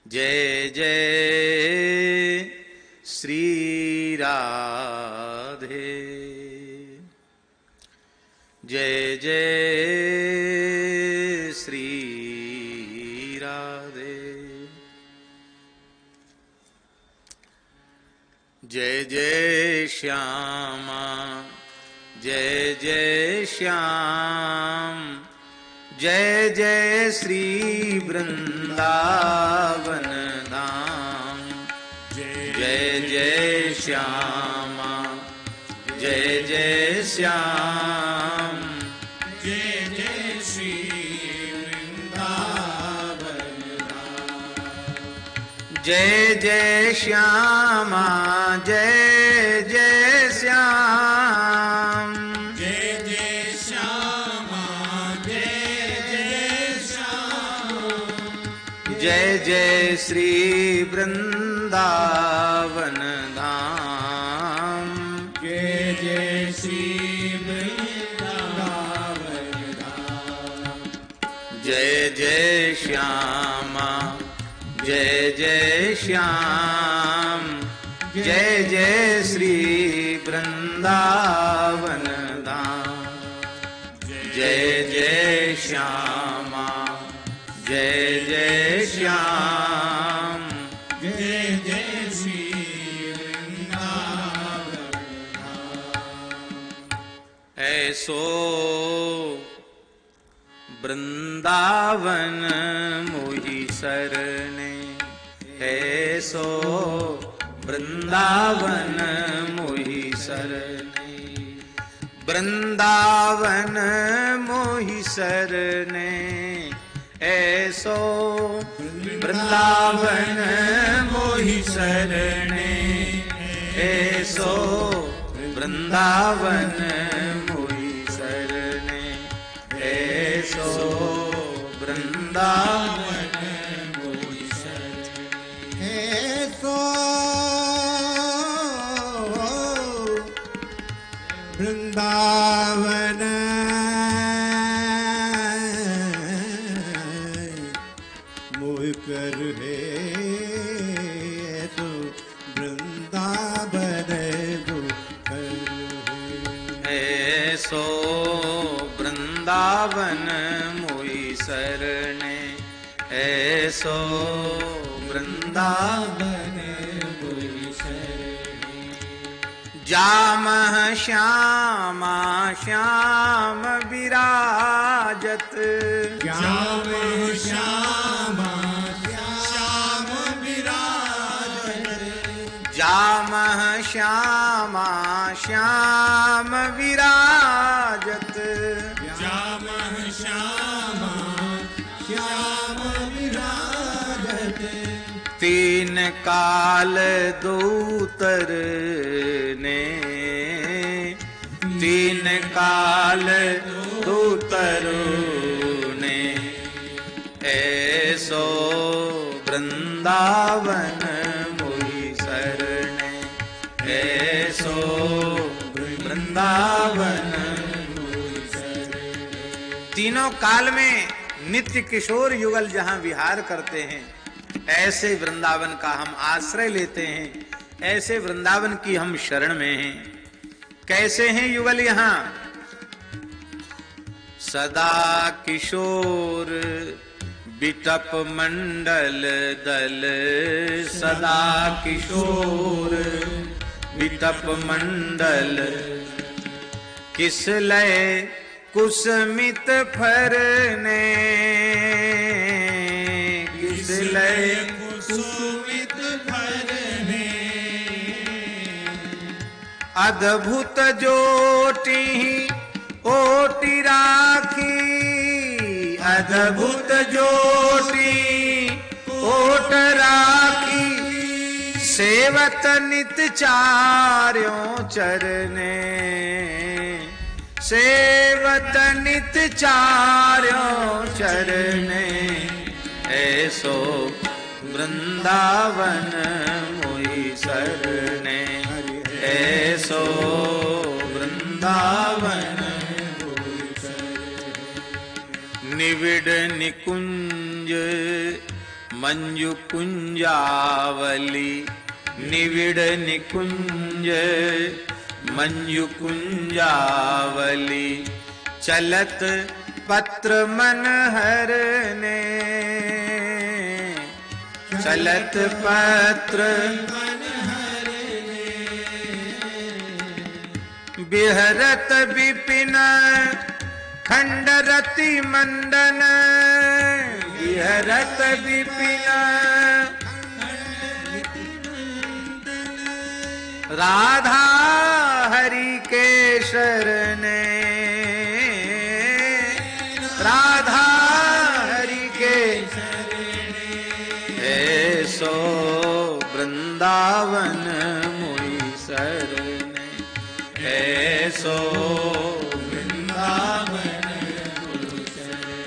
जय जय श्री राधे, जय जय श्री राधे, जय जय श्यामा, जय जय श्याम, जय जय श्री वृंदावन धाम, जय जय श्यामा, जय जय श्याम, जय जय श्री वृंदावन धाम, जय जय श्यामा, जय जय श्याम, जय जय श्री वृंदावन धाम, जय जय श्री वृंदावन धाम, जय जय श्यामा, जय जय श्याम, जय जय श्री वृंदावन धाम, जय जय श्यामा, जय जय श्याम, जय जय श्री वृंदावन धाम। ऐसो वृंदावन मोहि सरने, ऐसो वृंदावन मोहि सरने, वृंदावन मोहि सरने, ऐसो वृंदावन मोहि सरने, ऐसो वृंदावन मोहि सरने, ऐसो वृंदावन मोहि सरने, ऐसो वृंदावन कर है, तो वृंदावन ऐसो वृंदावन मोहि सरने, ऐसो वृंदावन मोहि सरने, जामह श्यामा श्याम विराजत, जामह श्यामा जामह श्यामा श्याम विराजत, जामह श्यामा श्याम विराजत, तीन काल दूतर ने, तीन काल दूतर ने, ऐसो वृंदावन ऐसो वृंदावन। तीनों काल में नित्य किशोर युगल जहां विहार करते हैं, ऐसे वृंदावन का हम आश्रय लेते हैं, ऐसे वृंदावन की हम शरण में हैं। कैसे हैं युगल यहां? सदा किशोर बिटप मंडल दल, सदा किशोर बिटप मंडल, किस लय कुसमित फरने, किस लय कुसमित फरने, अद्भुत जोटी ओटी राखी, अद्भुत जोटी ओट राखी, सेवत नित चार्यों चरने, सेवत नित चार्यों चरने, ऐसो वृंदावन मोहि सरने, ऐसो वृंदावन मोहि सरने, निविड़ निकुंज मंजु कुंजावली निविड़ निकुंज मंजु कुंजावली चलत पत्र मन हरने चलत पत्र बिहरत विपिन खंडरति मंडन बिहरत विपिन राधा हरि के शरणे राधा हरि के ऐसो वृंदावन मोहि शरणे ऐसो वृंदावन मोहि शरणे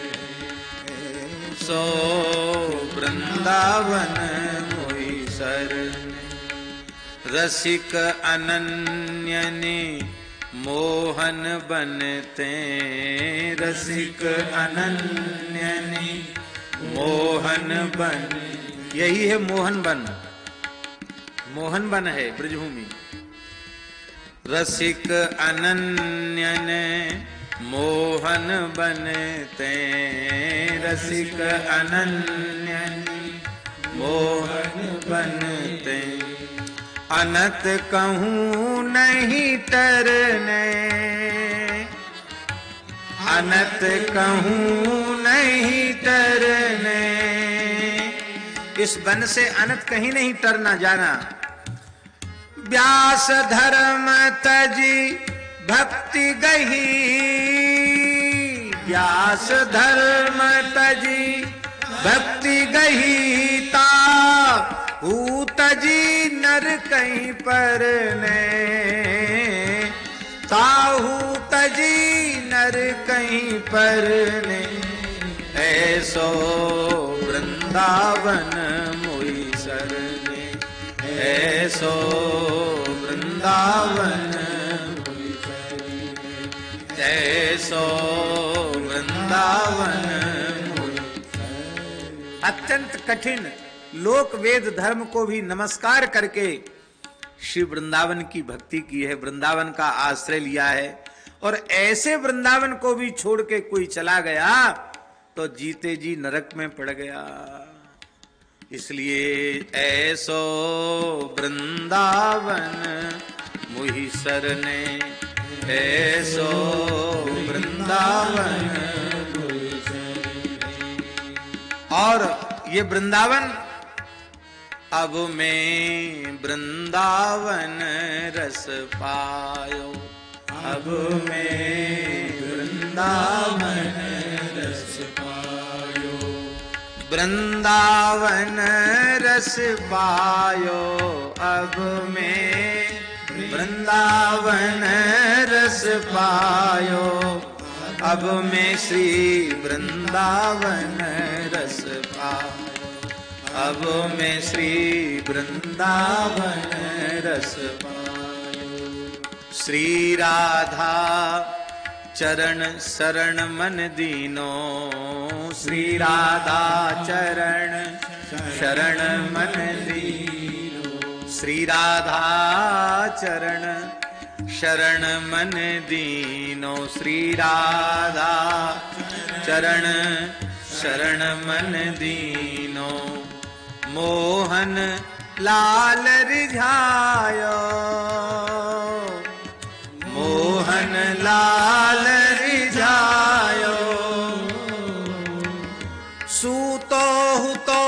ऐसो वृंदावन मोहि शरणे रसिक अनन्यने मोहन बनते रसिक अनन्यने मोहन बन यही है मोहन बन है ब्रजभूमि रसिक अनन्यने मोहन बनते रसिक अनन्यने मोहन बनते अनत कहूँ नहीं तरने अनत कहूँ नहीं तरने इस वन से अनत कहीं नहीं तरना जाना व्यास धर्म तजी भक्ति गही व्यास धर्म तजी भक्ति गही ता तजी नर कहीं पर ने ताहू तजी नर कहीं पर ने ऐसो वृंदावन मोहि शरणे ऐसो वृंदावन मोहि शरणे ऐसो वृंदावन मोहि अत्यंत कठिन लोक वेद धर्म को भी नमस्कार करके श्री वृंदावन की भक्ति की है वृंदावन का आश्रय लिया है और ऐसे वृंदावन को भी छोड़ के कोई चला गया तो जीते जी नरक में पड़ गया इसलिए ऐसो वृंदावन मोहि शरणे ऐसो वृंदावन मोहि शरणे और ये वृंदावन अब मैं वृंदावन रस पायो अब मैं वृंदावन रस पायो वृंदावन रस पायो अब मैं वृंदावन रस पायो अब मैं श्री वृंदावन रस पायो अब मैं श्री वृंदावन रस पायो श्री राधा चरण शरण मन दीनो श्री राधा चरण शरण मन दीनो श्री राधा चरण शरण मन दीनो श्री राधा चरण शरण मन दीनो मोहन लाल रिझायो मोहन लाल रिझायो सूतो हुतो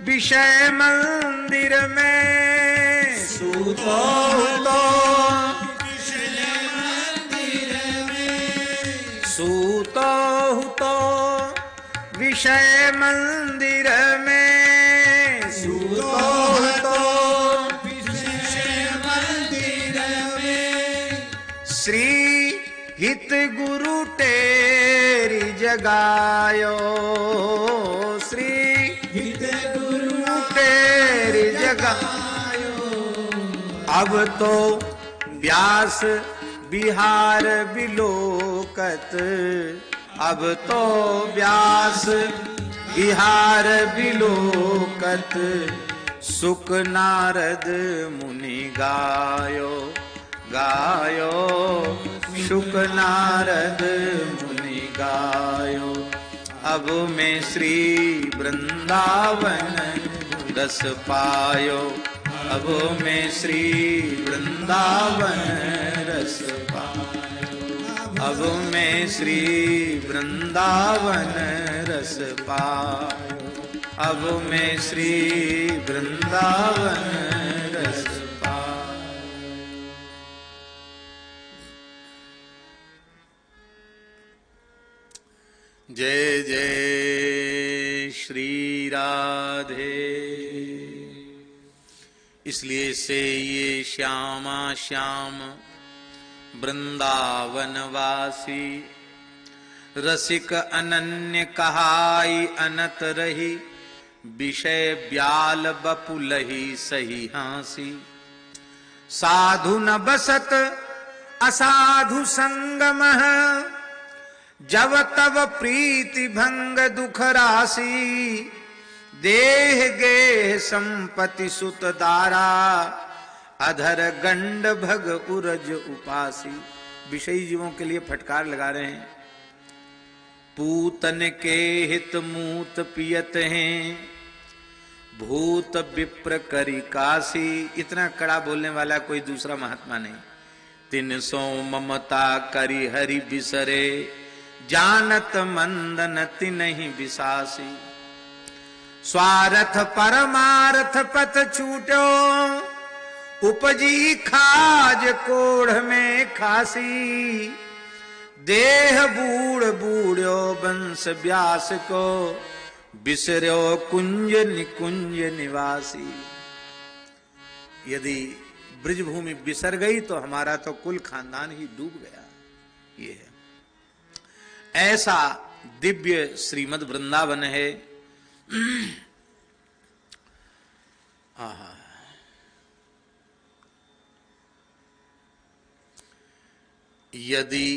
विषय मंदिर में सूतो हुतो विषय मंदिर में सूतो हुतो विषय मंदिर में सूतो हुतो विषय मंदिर में श्री हित गुरु तेरी जगायो श्री हित गुरु तेरी जगायो अब तो व्यास बिहार बिलोकत अब तो व्यास विहार विलोकत सुख नारद मुनि गायो गायो सुख नारद मुनि गायो। अब मैं श्री वृंदावन रस पायो, अब मैं श्री वृंदावन रस पायो, अब मैं श्री वृंदावन रस पायो, अब मैं श्री वृंदावन रस पायो। जय जय श्री राधे। इसलिए से ये श्यामा श्याम वृंदावन वासी, रसिक अनन्य कहाई अनत रही, विषय ब्याल बपुलही सही हासी। साधु न बसत असाधु संगमः, जब तब प्रीति भंग दुख राशि। देह गेह संपत्ति सुत दारा, अधर गंड भग उरज उपासी। विषयी जीवों के लिए फटकार लगा रहे हैं। पूतन के हित मूत पियत हैं, भूत विप्र करी काशी। इतना कड़ा बोलने वाला कोई दूसरा महात्मा नहीं। तिन सो ममता करी हरि बिसरे, जानत मंदन तिनहि विसासी। स्वार्थ परमार्थ पथ छूटो, उपजी खाज कोढ़ में खासी। देह बूढ़ बूढ़ो बंश व्यास को, बिसरो कुंज निकुंज निवासी। यदि ब्रजभूमि बिसर गई तो हमारा तो कुल खानदान ही डूब गया। ये है ऐसा दिव्य श्रीमद् वृंदावन है। यदि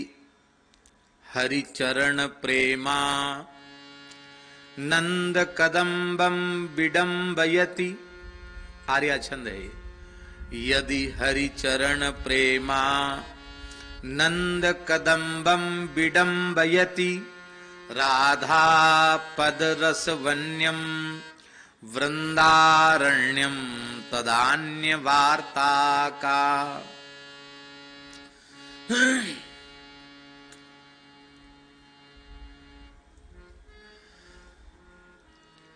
हरिचरण प्रेमा नंद कदम्बम विडम्बयति। आर्या छंद है। यदि हरिचरण प्रेमा नंद कदम्बम विडम्बयति, राधा पद रस वन्यम वृंदारण्यम तदान्य वार्ता का।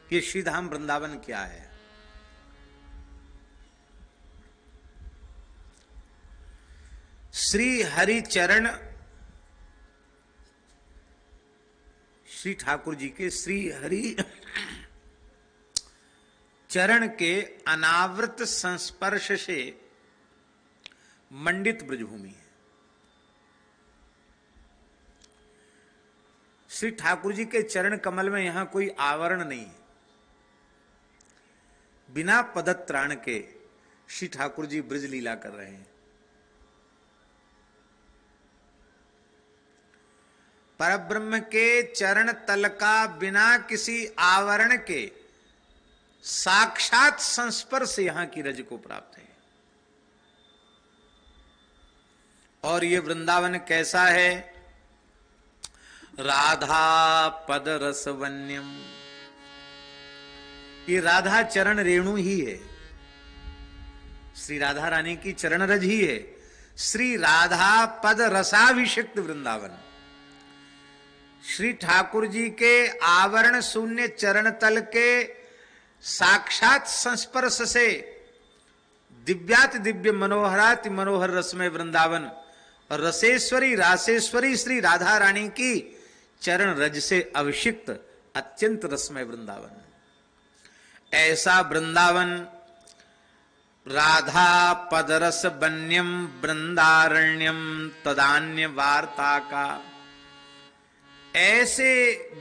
ये श्रीधाम वृंदावन क्या है? श्री हरि चरण, श्री ठाकुर जी के श्री हरि चरण के अनावृत संस्पर्श से मंडित ब्रजभूमि है। श्री ठाकुर जी के चरण कमल में यहां कोई आवरण नहीं है। बिना पदत्राण के श्री ठाकुर जी ब्रज लीला कर रहे हैं। परब्रह्म के चरण तल का बिना किसी आवरण के साक्षात संस्पर्श यहां की रज को प्राप्त है। और ये वृंदावन कैसा है? राधा पद रस वन्यम। ये राधा चरण रेणु ही है। श्री राधा रानी की चरण रज ही है। श्री राधा पद रसाभिषिक्त वृंदावन। श्री ठाकुर जी के आवरण शून्य चरण तल के साक्षात संस्पर्श से दिव्याति दिव्य मनोहराति मनोहर रसमय वृंदावन और रसेश्वरी रासेश्वरी श्री राधा रानी की चरण रज से अभिषिक्त अत्यंत रसमय वृंदावन। ऐसा वृंदावन राधा पदरस वन्यम वृंदारण्यम तदान्य वार्ता का। ऐसे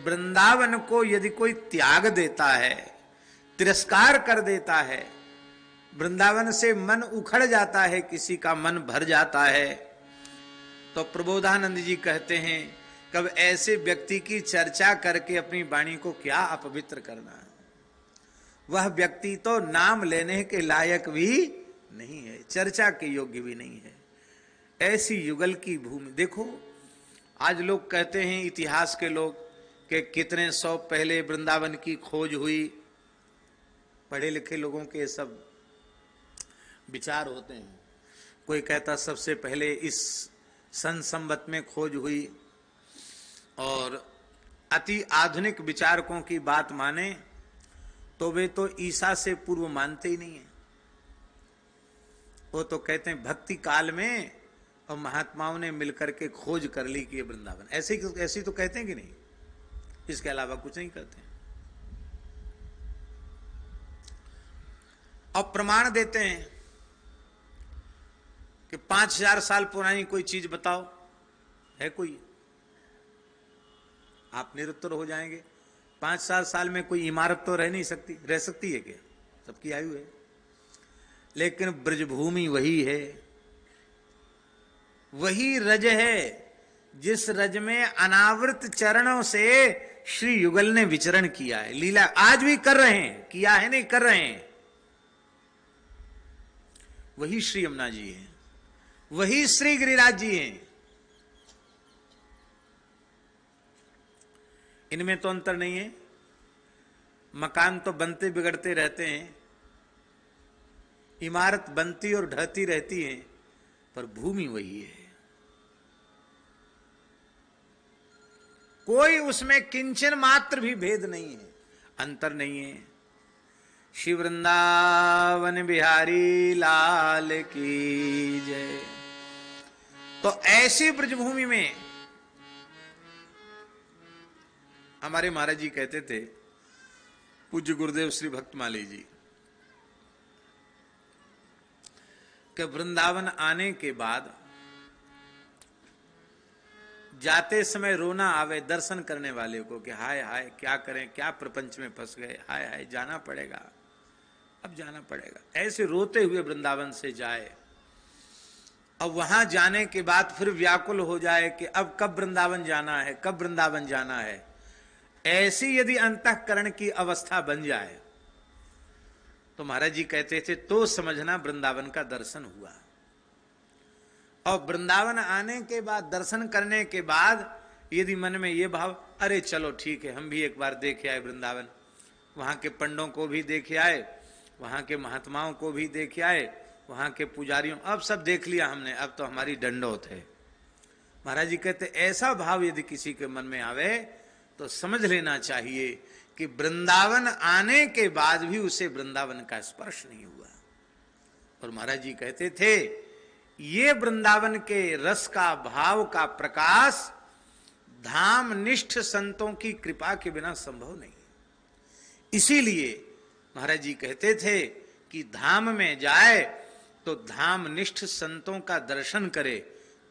वृंदावन को यदि कोई त्याग देता है, तिरस्कार कर देता है, वृंदावन से मन उखड़ जाता है, किसी का मन भर जाता है, तो प्रबोधानंद जी कहते हैं कब ऐसे व्यक्ति की चर्चा करके अपनी वाणी को क्या अपवित्र करना। वह व्यक्ति तो नाम लेने के लायक भी नहीं है, चर्चा के योग्य भी नहीं है। ऐसी युगल की भूमि देखो। आज लोग कहते हैं, इतिहास के लोग, कि कितने सौ पहले वृंदावन की खोज हुई। पढ़े लिखे लोगों के सब विचार होते हैं। कोई कहता सबसे पहले इस सन संवत में खोज हुई, और अति आधुनिक विचारकों की बात माने तो वे तो ईसा से पूर्व मानते ही नहीं है। वो तो कहते हैं भक्ति काल में और महात्माओं ने मिलकर के खोज कर ली कि ये वृंदावन। ऐसे तो कहते हैं कि नहीं, इसके अलावा कुछ नहीं कहते हैं। और प्रमाण देते हैं कि 5000 साल पुरानी कोई चीज बताओ, है कोई? आप निरुत्तर हो जाएंगे। 5-7 साल में कोई इमारत तो रह नहीं सकती, रह सकती है क्या? सबकी आयु है। लेकिन ब्रजभूमि वही है, वही रज है जिस रज में अनावृत चरणों से श्री युगल ने विचरण किया है, लीला आज भी कर रहे हैं, किया है नहीं कर रहे हैं। वही श्री यमुना जी हैं, वही श्री गिरिराज जी हैं। इनमें तो अंतर नहीं है। मकान तो बनते बिगड़ते रहते हैं, इमारत बनती और ढहती रहती है, पर भूमि वही है। कोई उसमें किंचन मात्र भी भेद नहीं है, अंतर नहीं है। श्री वृंदावन बिहारी लाल की जय। तो ऐसी ब्रजभूमि में हमारे महाराज जी कहते थे, पूज्य गुरुदेव श्री भक्तमाली जी, कि वृंदावन आने के बाद जाते समय रोना आवे दर्शन करने वाले को कि हाय हाय क्या करें, क्या प्रपंच में फंस गए, हाय हाय जाना पड़ेगा, अब जाना पड़ेगा। ऐसे रोते हुए वृंदावन से जाए, अब वहां जाने के बाद फिर व्याकुल हो जाए कि अब कब वृंदावन जाना है, कब वृंदावन जाना है। ऐसी यदि अंतःकरण की अवस्था बन जाए तो महाराज जी कहते थे तो समझना वृंदावन का दर्शन हुआ। और वृंदावन आने के बाद, दर्शन करने के बाद यदि मन में ये भाव, अरे चलो ठीक है हम भी एक बार देखे आए वृंदावन, वहां के पंडों को भी देखे आए, वहां के महात्माओं को भी देखे आए, वहां के पुजारियों, अब सब देख लिया हमने, अब तो हमारी दंडोत है। महाराज जी कहते ऐसा भाव यदि किसी के मन में आवे तो समझ लेना चाहिए कि वृंदावन आने के बाद भी उसे वृंदावन का स्पर्श नहीं हुआ। और महाराज जी कहते थे ये वृंदावन के रस का, भाव का प्रकाश धाम निष्ठ संतों की कृपा के बिना संभव नहीं। इसीलिए महाराज जी कहते थे कि धाम में जाए तो धाम निष्ठ संतों का दर्शन करे,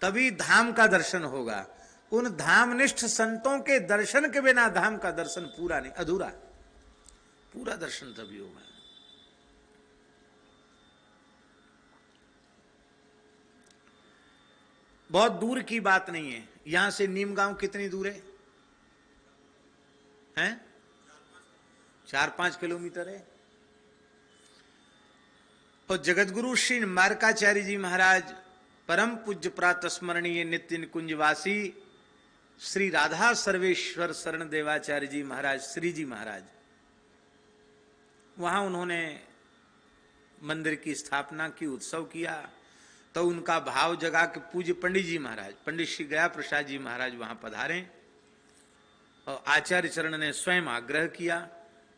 तभी धाम का दर्शन होगा। उन धामनिष्ठ संतों के दर्शन के बिना धाम का दर्शन पूरा नहीं, अधूरा। पूरा दर्शन तभी होगा। बहुत दूर की बात नहीं है। यहां से नीमगांव कितनी दूर है? हैं? 4-5 किलोमीटर है। और जगतगुरु श्री मार्काचार्य जी महाराज, परम पूज्य प्रातस्मरणीय नित्य निकुंजवासी श्री राधा सर्वेश्वर शरण देवाचार्य जी महाराज, श्री जी महाराज, वहां उन्होंने मंदिर की स्थापना की, उत्सव किया। तो उनका भाव जगा कि पूज्य पंडित जी महाराज, पंडित श्री गया प्रसाद जी महाराज वहां पधारे। और आचार्य चरण ने स्वयं आग्रह किया।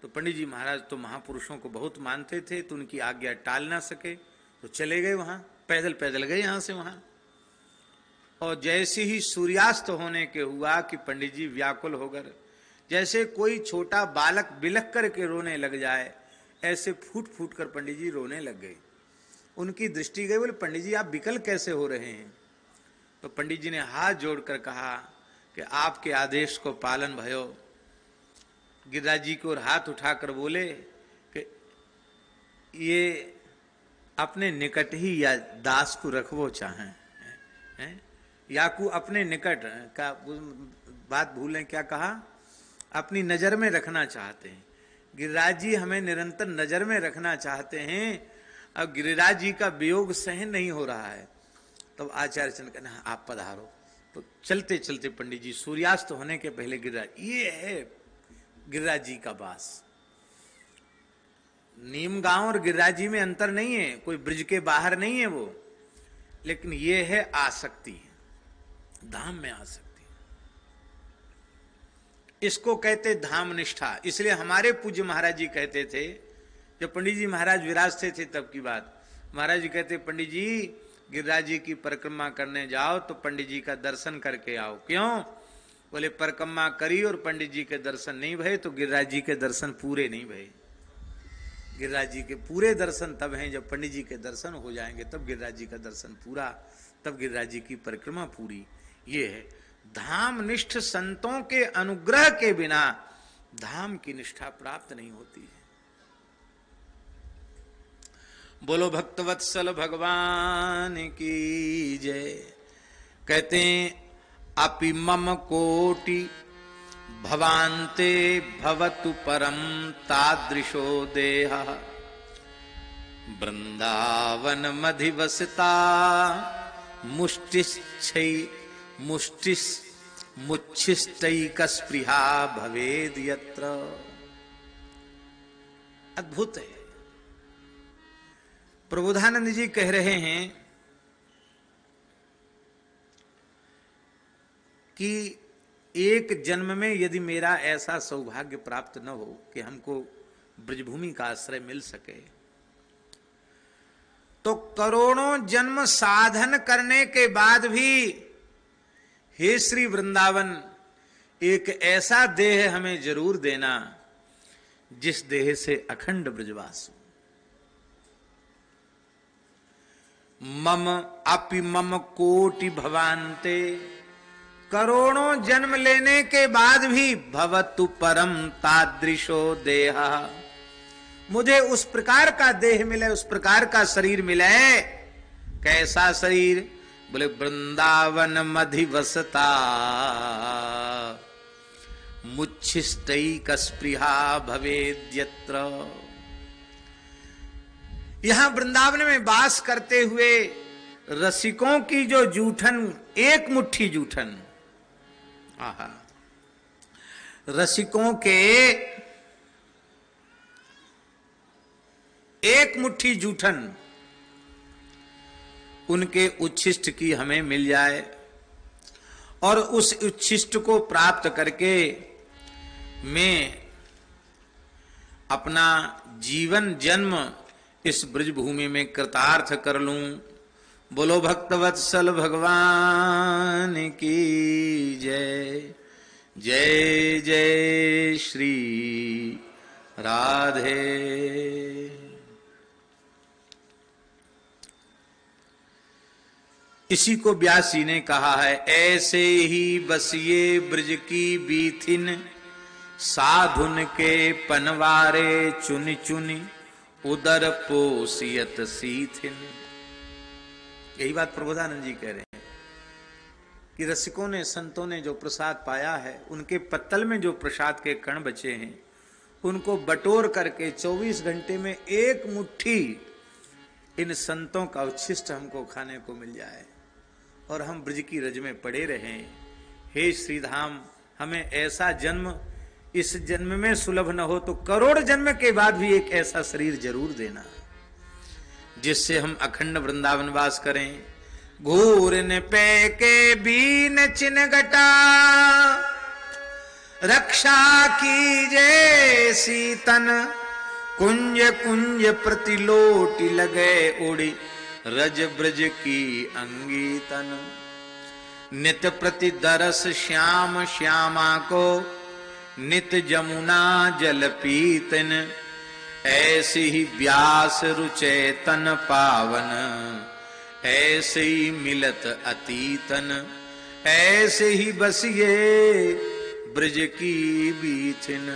तो पंडित जी महाराज तो महापुरुषों को बहुत मानते थे, तो उनकी आज्ञा टाल ना सके, तो चले गए वहां, पैदल पैदल गए यहां से वहां। और जैसे ही सूर्यास्त होने के हुआ कि पंडित जी व्याकुल होकर, जैसे कोई छोटा बालक बिलख करके रोने लग जाए, ऐसे फूट फूट कर पंडित जी रोने लग गए। उनकी दृष्टि गई, बोले पंडित जी आप विकल कैसे हो रहे हैं? तो पंडित जी ने हाथ जोड़कर कहा कि आपके आदेश को पालन भयो। गिरिराज जी को हाथ उठाकर बोले कि ये अपने निकट ही या दास को रखवो चाहें, या को अपने निकट का बात भूलें, क्या कहा? अपनी नजर में रखना चाहते हैं। गिरिराज जी हमें निरंतर नजर में रखना चाहते हैं। अब गिरिराज जी का वियोग सहन नहीं हो रहा है। तब आचार्य चंद कहना, आप पधारो। तो चलते चलते पंडित जी सूर्यास्त होने के पहले गिरिराज, ये है गिरिराज जी का वास। नीम गांव और गिरिराज जी में अंतर नहीं है, कोई ब्रिज के बाहर नहीं है वो, लेकिन ये है आसक्ति, धाम में आसक्ति। इसको कहते धाम निष्ठा। इसलिए हमारे पूज्य महाराज जी कहते थे, जब पंडित जी महाराज विराजते थे तब की बात, महाराज जी कहते, पंडित जी गिरिराज जी की परिक्रमा करने जाओ तो पंडित जी का दर्शन करके आओ। क्यों? बोले परिक्रमा करी और पंडित जी के दर्शन नहीं भये तो गिरिराज जी के दर्शन पूरे नहीं भये। गिरिराज जी के पूरे दर्शन तब हैं जब पंडित जी के दर्शन हो जाएंगे, तब गिरिराज जी का दर्शन पूरा, तब गिरिराज जी की परिक्रमा पूरी। ये है धाम निष्ठ। संतों के अनुग्रह के बिना धाम की निष्ठा प्राप्त नहीं होती है। बोलो भक्तवत्सल भगवान की जय। कहते हैं, अपि मम कोटि भवान्ते भवतु परम तादृशो देह वृंदावन मधिवसता मुच्छिष्टैकस्पृहा भवेद यत्र। अद्भुत है। प्रबोधानंद जी कह रहे हैं कि एक जन्म में यदि मेरा ऐसा सौभाग्य प्राप्त न हो कि हमको ब्रजभूमि का आश्रय मिल सके, तो करोड़ों जन्म साधन करने के बाद भी हे श्री वृंदावन, एक ऐसा देह हमें जरूर देना जिस देह से अखंड ब्रजवास हो। मम अपि मम कोटि भवान्ते, करोड़ों जन्म लेने के बाद भी भवतु परम तादृशो देह, मुझे उस प्रकार का देह मिले, उस प्रकार का शरीर मिले। कैसा शरीर? बोले वृंदावन मधिवसता मुच्छिष्टैकस्पृहा भवेद्यत्र। यहां वृंदावन में वास करते हुए रसिकों की जो जूठन, एक मुट्ठी जूठन, आहा, रसिकों के एक मुट्ठी जूठन, उनके उच्छिष्ट की हमें मिल जाए और उस उच्छिष्ट को प्राप्त करके मैं अपना जीवन जन्म इस ब्रजभूमि में कृतार्थ कर लूं। बोलो भक्तवत्सल भगवान की जय। जय जय श्री राधे। इसी को व्यास जी ने कहा है, ऐसे ही बसिए ब्रज की बीथिन, साधुन के पनवारे चुन चुनी, उदर पोसियत सीथिन। यही बात प्रबोधानंद जी कह रहे हैं कि रसिकों ने, संतों ने जो प्रसाद पाया है, उनके पत्तल में जो प्रसाद के कण बचे हैं, उनको बटोर करके 24 घंटे में एक मुट्ठी इन संतों का उच्छिष्ट हमको खाने को मिल जाए और हम ब्रज की रज में पड़े रहें। हे श्रीधाम, हमें ऐसा जन्म इस जन्म में सुलभ न हो तो करोड़ जन्म के बाद भी एक ऐसा शरीर जरूर देना जिससे हम अखंड वृंदावन वास करें। घूरन पे के बीन चिन घटा, रक्षा कीजे सीतन, कुंज कुंज प्रतिलोटी लगे उड़ी, रज ब्रज की अंगी तन। नित प्रति दरस श्याम श्यामा को, नित जमुना जल पीतन, ऐसी ही व्यास रुचे तन पावन, ऐसे ही मिलत अतीतन, ऐसे ही बसिए ब्रज की बीथिन।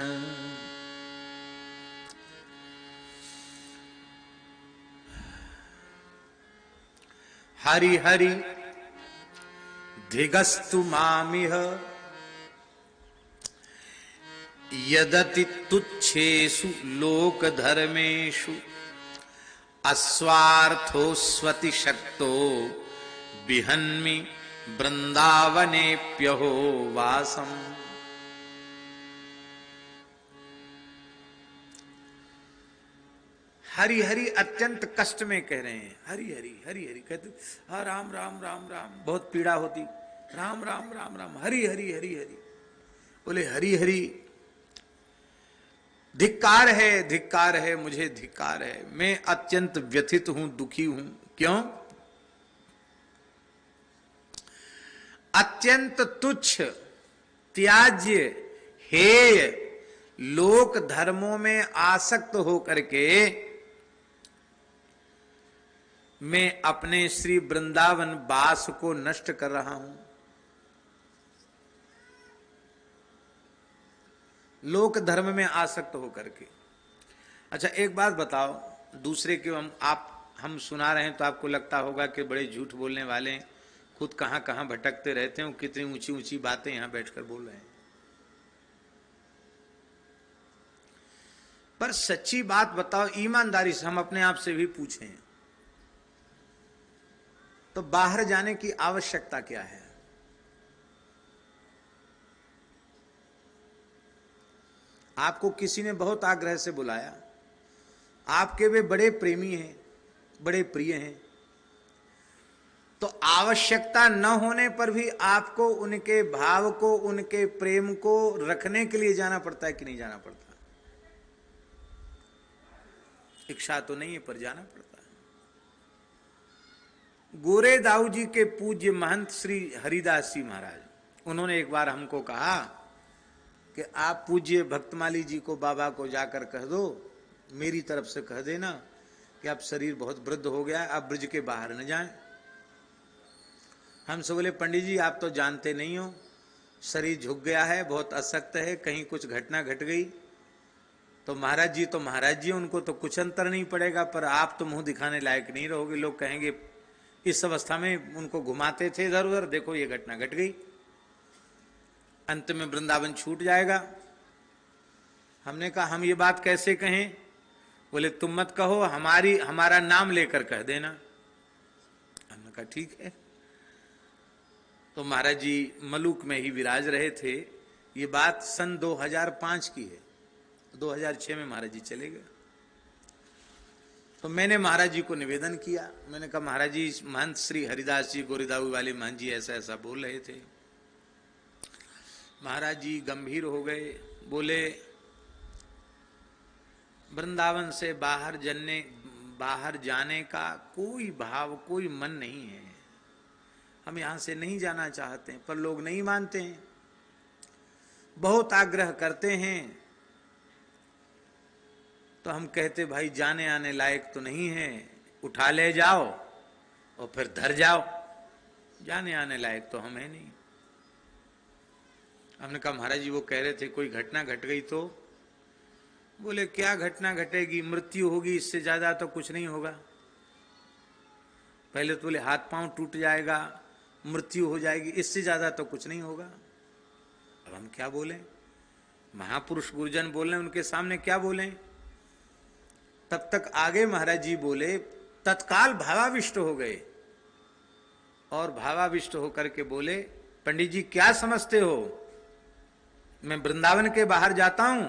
हरि हरि धिगस्तु मामिह, यदति तुच्छेषु लोक धर्मेषु अस्वार्थोस्वति शक्तो विहन्मि वृंदावनेप्यहो वासम। हरि हरि अत्यंत कष्ट में कह रहे हैं, हरि हरि हरि हरि कहते, हाँ राम राम राम राम, बहुत पीड़ा होती, राम राम राम राम, हरि हरि हरि हरि, बोले हरि हरि, धिक्कार है, मुझे धिक्कार है, मैं अत्यंत व्यथित हूं, दुखी हूं। क्यों? अत्यंत तुच्छ, त्याज्य, हेय लोक धर्मों में आसक्त होकर के मैं अपने श्री वृंदावन वास को नष्ट कर रहा हूं। लोक धर्म में आसक्त होकर के। अच्छा एक बात बताओ, दूसरे के हम सुना रहे हैं तो आपको लगता होगा कि बड़े झूठ बोलने वाले हैं, खुद कहां कहां भटकते रहते हैं, कितनी ऊंची ऊंची बातें यहां बैठकर बोल रहे हैं। पर सच्ची बात बताओ, ईमानदारी से हम अपने आप से भी पूछें तो बाहर जाने की आवश्यकता क्या है? आपको किसी ने बहुत आग्रह से बुलाया, आपके वे बड़े प्रेमी हैं, बड़े प्रिय हैं, तो आवश्यकता न होने पर भी आपको उनके भाव को, उनके प्रेम को रखने के लिए जाना पड़ता है कि नहीं जाना पड़ता? इच्छा तो नहीं है पर जाना पड़ता है। गोरे दाऊ जी के पूज्य महंत श्री हरिदास जी महाराज, उन्होंने एक बार हमको कहा कि आप पूज्य भक्तमाली जी को, बाबा को जाकर कह दो, मेरी तरफ से कह देना कि आप शरीर बहुत वृद्ध हो गया है, आप ब्रज के बाहर न जाएं। हमसे बोले पंडित जी आप तो जानते नहीं हो, शरीर झुक गया है, बहुत असक्त है, कहीं कुछ घटना घट गई तो महाराज जी उनको तो कुछ अंतर नहीं पड़ेगा, पर आप तो मुंह दिखाने लायक नहीं रहोगे, लोग कहेंगे इस अवस्था में उनको घुमाते थे इधर उधर, देखो ये घटना घट गई, अंत में वृंदावन छूट जाएगा। हमने कहा हम ये बात कैसे कहें? बोले तुम मत कहो, हमारा नाम लेकर कह देना। हमने कहा ठीक है। तो महाराज जी मलुक में ही विराज रहे थे, ये बात सन 2005 की है, 2006 में महाराज जी चले गए। तो मैंने महाराज जी को निवेदन किया, मैंने कहा महाराज जी महंत श्री हरिदास जी गोरेदाऊ वाले महंत जी ऐसा ऐसा बोल रहे थे। महाराज जी गंभीर हो गए, बोले वृंदावन से बाहर जाने का कोई भाव, कोई मन नहीं है, हम यहां से नहीं जाना चाहते हैं, पर लोग नहीं मानते हैं, बहुत आग्रह करते हैं तो हम कहते भाई जाने आने लायक तो नहीं है, उठा ले जाओ और फिर धर जाओ, जाने आने लायक तो हम है नहीं। हमने कहा महाराज जी वो कह रहे थे कोई घटना घट गई तो? बोले क्या घटना घटेगी, मृत्यु होगी, इससे ज्यादा तो कुछ नहीं होगा। पहले तो बोले हाथ पांव टूट जाएगा, मृत्यु हो जाएगी, इससे ज्यादा तो कुछ नहीं होगा। अब हम क्या बोलें, महापुरुष गुरुजन बोल रहे हैं, उनके सामने क्या बोलें? तब तक आगे महाराज जी बोले, तत्काल भावाविष्ट हो गए और भावाविष्ट होकर के बोले पंडित जी क्या समझते हो, मैं वृंदावन के बाहर जाता हूं,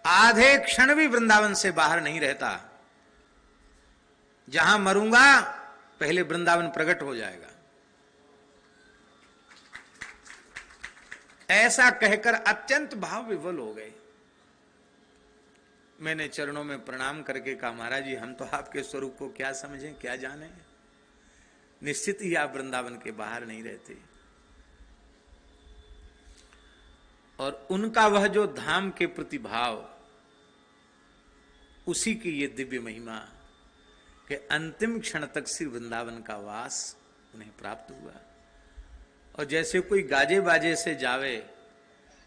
आधे क्षण भी वृंदावन से बाहर नहीं रहता, जहां मरूंगा पहले वृंदावन प्रकट हो जाएगा। ऐसा कहकर अत्यंत भाव विवल हो गए। मैंने चरणों में प्रणाम करके कहा महाराज जी हम तो आपके स्वरूप को क्या समझें, क्या जाने, निश्चित ही आप वृंदावन के बाहर नहीं रहते। और उनका वह जो धाम के प्रति भाव, उसी की ये दिव्य महिमा कि अंतिम क्षण तक श्री वृंदावन का वास उन्हें प्राप्त हुआ। और जैसे कोई गाजे बाजे से जावे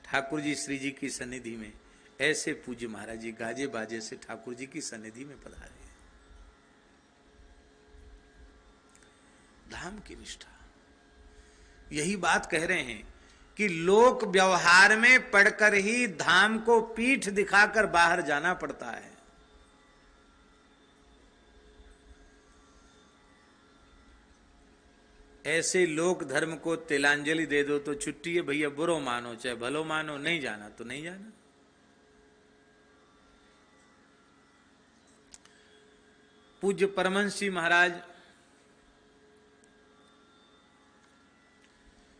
ठाकुर जी श्री जी की सन्निधि में, ऐसे पूज्य महाराज जी गाजे बाजे से ठाकुर जी की सन्निधि में पधारे। धाम की निष्ठा, यही बात कह रहे हैं कि लोक व्यवहार में पढ़कर ही धाम को पीठ दिखाकर बाहर जाना पड़ता है। ऐसे लोक धर्म को तिलांजलि दे दो तो छुट्टी है भैया, बुरो मानो चाहे भलो मानो, नहीं जाना तो नहीं जाना। पूज्य परमहंस जी महाराज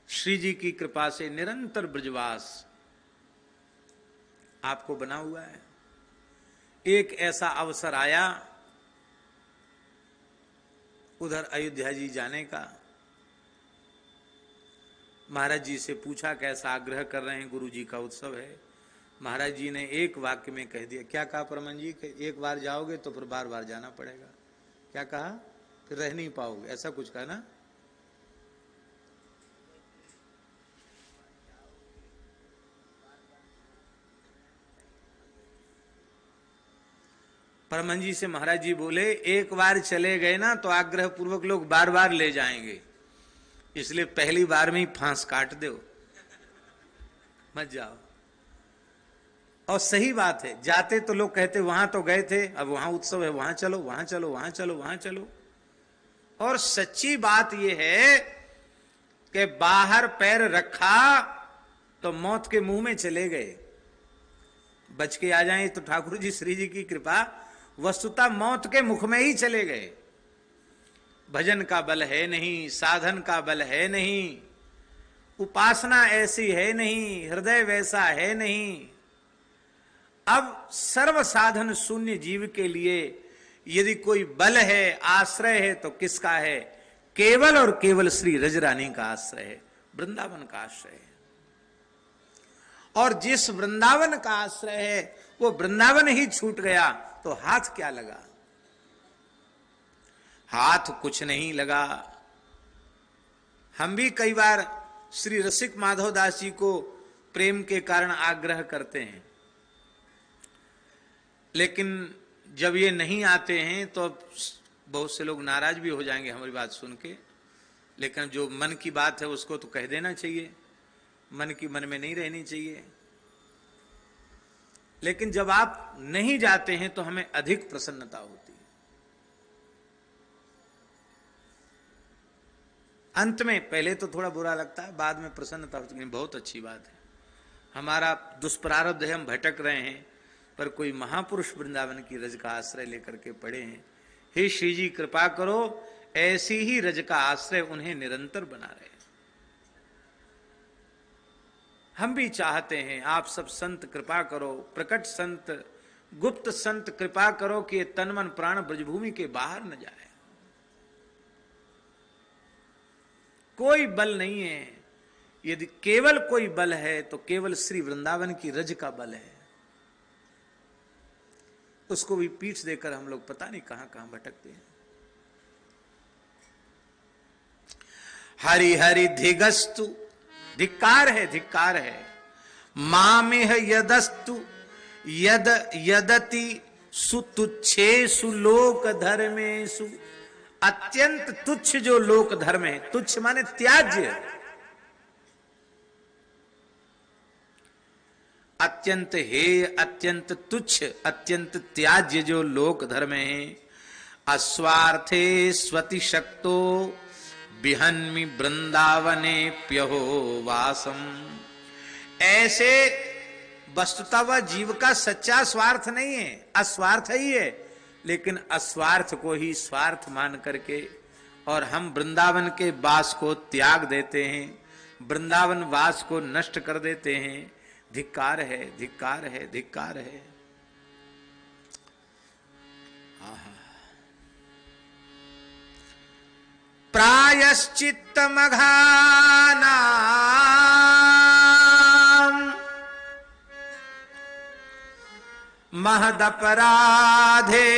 श्री जी की कृपा से निरंतर ब्रजवास आपको बना हुआ है। एक ऐसा अवसर आया उधर अयोध्या जी जाने का। महाराज जी से पूछा कैसा आग्रह कर रहे हैं, गुरु जी का उत्सव है। महाराज जी ने एक वाक्य में कह दिया। क्या कहा परमन जी? एक बार जाओगे तो फिर बार बार जाना पड़ेगा। क्या कहा? फिर रह नहीं पाओगे, ऐसा कुछ कहा ना। परमन जी से महाराज जी बोले एक बार चले गए ना तो आग्रह पूर्वक लोग बार बार ले जाएंगे, इसलिए पहली बार में ही फांस काट दो, मत जाओ। और सही बात है, जाते तो लोग कहते वहां तो गए थे, अब वहां उत्सव है, वहां चलो वहां चलो वहां चलो वहां चलो। और सच्ची बात यह है कि बाहर पैर रखा तो मौत के मुंह में चले गए। बच के आ जाएं तो ठाकुर जी श्री जी की कृपा, वस्तुतः मौत के मुख में ही चले गए। भजन का बल है नहीं, साधन का बल है नहीं, उपासना ऐसी है नहीं, हृदय वैसा है नहीं। अब सर्व साधन शून्य जीव के लिए यदि कोई बल है, आश्रय है तो किसका है? केवल और केवल श्री रजरानी का आश्रय है, वृंदावन का आश्रय है। और जिस वृंदावन का आश्रय है वो वृंदावन ही छूट गया तो हाथ क्या लगा? हाथ कुछ नहीं लगा। हम भी कई बार श्री रसिक माधव दास जी को प्रेम के कारण आग्रह करते हैं, लेकिन जब ये नहीं आते हैं तो बहुत से लोग नाराज भी हो जाएंगे हमारी बात सुन के। लेकिन जो मन की बात है उसको तो कह देना चाहिए, मन की मन में नहीं रहनी चाहिए। लेकिन जब आप नहीं जाते हैं तो हमें अधिक प्रसन्नता होती है। अंत में पहले तो थोड़ा बुरा लगता है, बाद में प्रसन्नता होती है। बहुत अच्छी बात है, हमारा दुष्प्रारब्ध है, हम भटक रहे हैं, पर कोई महापुरुष वृंदावन की रज का आश्रय लेकर के पड़े हैं। हे श्री जी कृपा करो, ऐसी ही रज का आश्रय उन्हें निरंतर बना रहे। हम भी चाहते हैं आप सब संत कृपा करो, प्रकट संत, गुप्त संत कृपा करो कि ये तन मन प्राण ब्रजभूमि के बाहर न जाए। कोई बल नहीं है, यदि केवल कोई बल है तो केवल श्री वृंदावन की रज का बल है। उसको भी पीठ देकर हम लोग पता नहीं कहां कहां भटकते हैं। हरि हरि धिगस्तु, धिक्कार है, धिक्कार है। मामेह यदस्तु यद यदति सुतुच्छेषु लोक धर्मेषु। अत्यंत तुच्छ जो लोक धर्म है, तुच्छ माने त्याज्य, अत्यंत हेय, अत्यंत तुच्छ, अत्यंत त्याज्य जो लोक धर्म है। अस्वार्थे स्वति शक्तो बिहन्मि वृंदावने प्यहो वासम। ऐसे वस्तुतः वह जीव का सच्चा स्वार्थ नहीं है, अस्वार्थ ही है, लेकिन अस्वार्थ को ही स्वार्थ मान करके और हम वृंदावन के वास को त्याग देते हैं, वृंदावन वास को नष्ट कर देते हैं। धिक्कार है, धिक्कार है, धिक्कार है। प्रायश्चित्तमघानां महदपराधे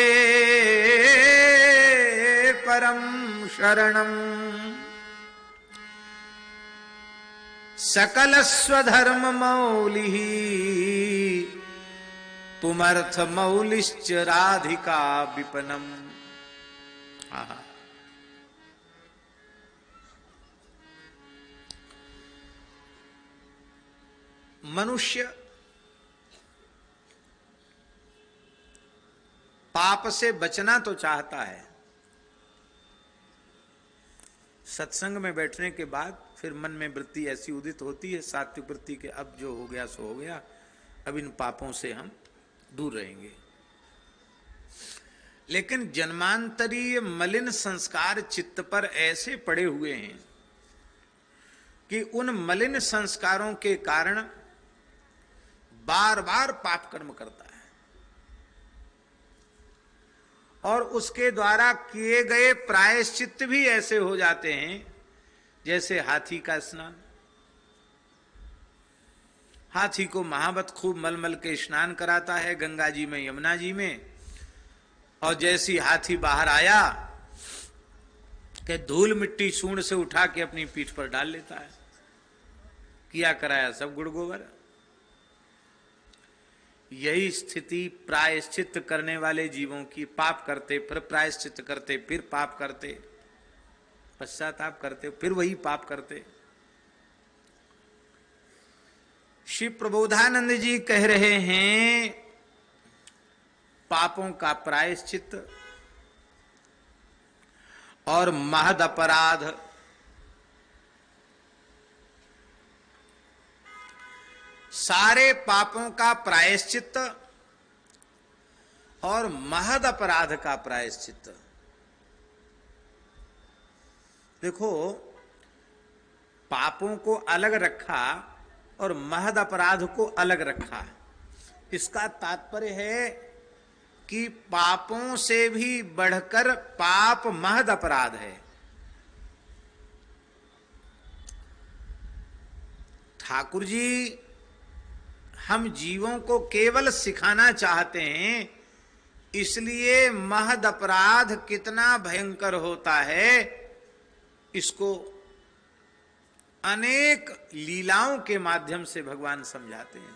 परम शरणं सकल स्वधर्म मौलिः पुमर्थ मौलिश्च राधिका विपनम। मनुष्य पाप से बचना तो चाहता है, सत्संग में बैठने के बाद फिर मन में वृत्ति ऐसी उदित होती है सात्विक वृत्ति के, अब जो हो गया सो हो गया, अब इन पापों से हम दूर रहेंगे। लेकिन जन्मांतरीय मलिन संस्कार चित्त पर ऐसे पड़े हुए हैं कि उन मलिन संस्कारों के कारण बार बार पाप कर्म करता है और उसके द्वारा किए गए प्रायश्चित्त भी ऐसे हो जाते हैं जैसे हाथी का स्नान। हाथी को महावत खूब मलमल के स्नान कराता है गंगा जी में, यमुना जी में, और जैसी हाथी बाहर आया कि धूल मिट्टी सूंड से उठा के अपनी पीठ पर डाल लेता है। किया कराया सब गुड़ गोबर। यही स्थिति प्रायश्चित करने वाले जीवों की, पाप करते फिर प्रायश्चित करते फिर पाप करते, पश्चाताप करते फिर वही पाप करते। श्री प्रबोधानंद जी कह रहे हैं पापों का प्रायश्चित और महद अपराध सारे पापों का प्रायश्चित और महद अपराध का प्रायश्चित। देखो, पापों को अलग रखा और महद अपराध को अलग रखा। इसका तात्पर्य है कि पापों से भी बढ़कर पाप महद अपराध है। ठाकुर जी हम जीवों को केवल सिखाना चाहते हैं, इसलिए महद अपराध कितना भयंकर होता है इसको अनेक लीलाओं के माध्यम से भगवान समझाते हैं।